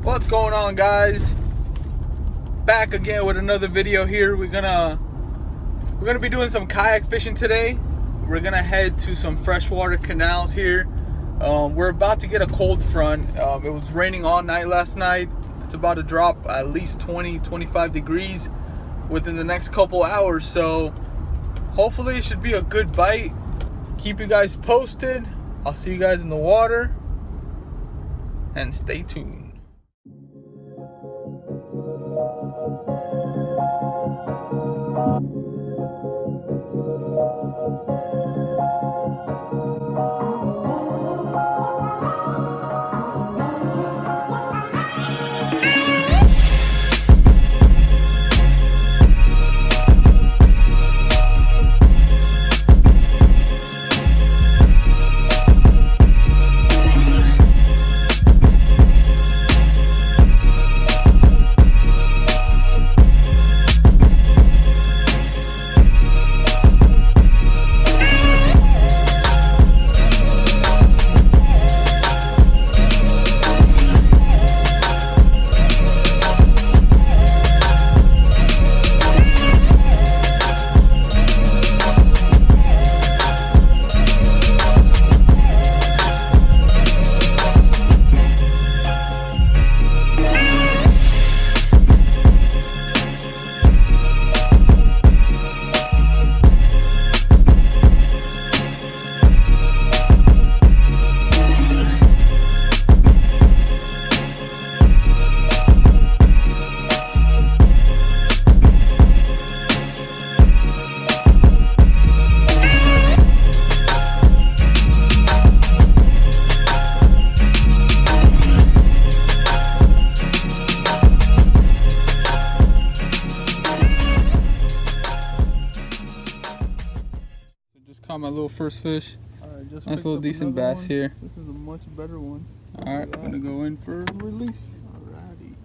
What's going on, guys? Back again with another video here. We're gonna be doing some kayak fishing today. We're gonna head to some freshwater canals here. We're about to get a cold front. It was raining all night last night. It's about to drop at least 20-25 degrees within the next couple hours, so hopefully it should be a good bite. Keep you guys posted. I'll see you guys in the water, and stay tuned. Caught my little first fish. Alright, just nice little decent bass one. here. This is a much better one. Alright, I'm gonna go in for a release. Alrighty.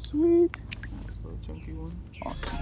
Sweet. Nice little chunky one. Awesome.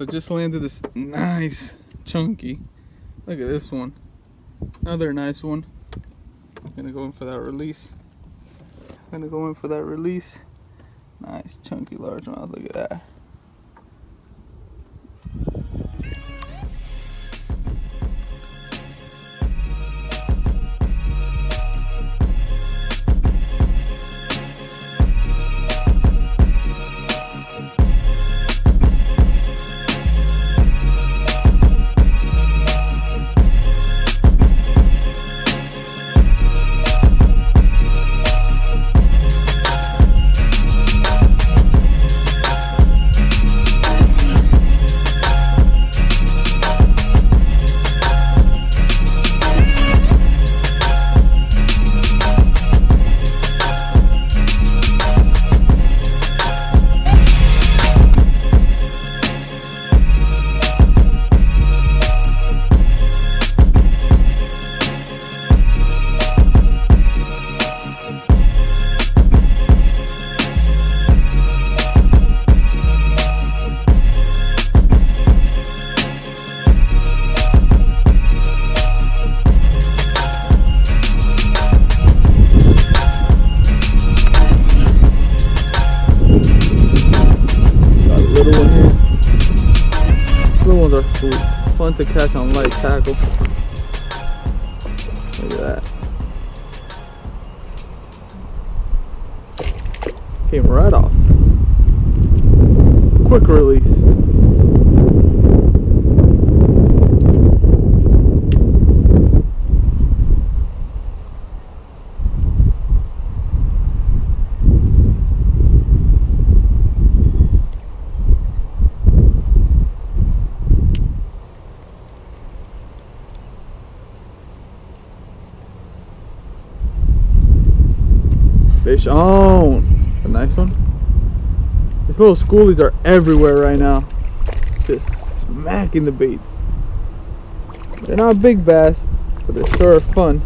So just landed this nice chunky. Look at this one. Another nice one. I'm gonna go in for that release. Nice, chunky, largemouth. Look at that. Fun to catch on light tackle. Look at that. Came right off. Quick release. Fish on! A nice one. These little schoolies are everywhere right now. Just smacking the bait. They're not big bass, but they sure are fun.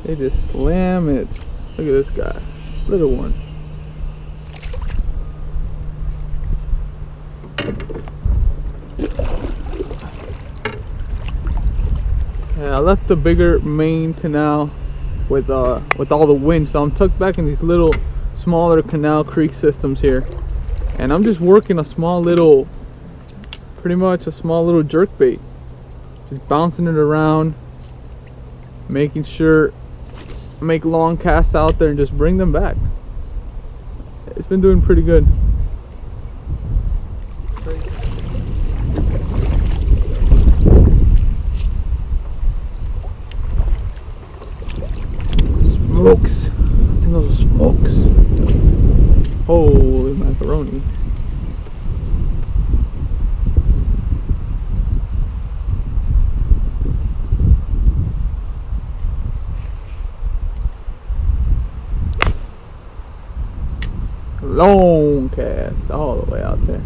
They just slam it. Look at this guy. Little one. Yeah, I left the bigger main canal with all the wind, so I'm tucked back in these little smaller canal creek systems here, and I'm just working a small little, pretty much a small little jerk bait, just bouncing it around, making sure I make long casts out there and just bring them back. It's been doing pretty good. Smokes. I think those are smokes. Holy macaroni. Long cast all the way out there.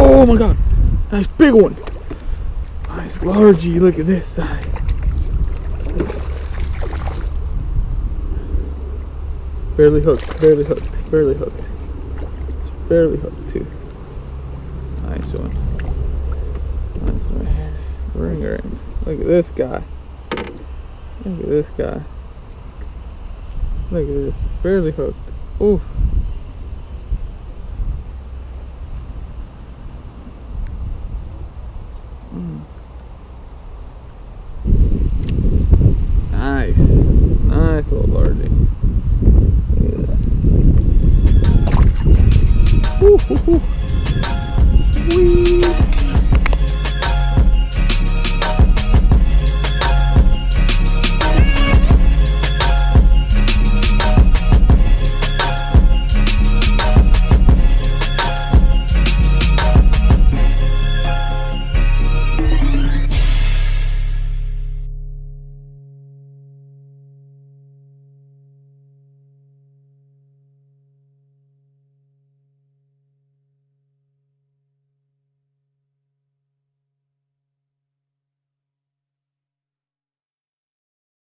Oh my god, nice big one. Nice largie, look at this side. Barely hooked, barely hooked, barely hooked. Barely hooked too. Nice one. Nice one. Bring her in. Look at this guy. Look at this guy. Look at this. Barely hooked. Oof. Nice. Nice little largie. Look at that. Woo, woo, woo. Whee.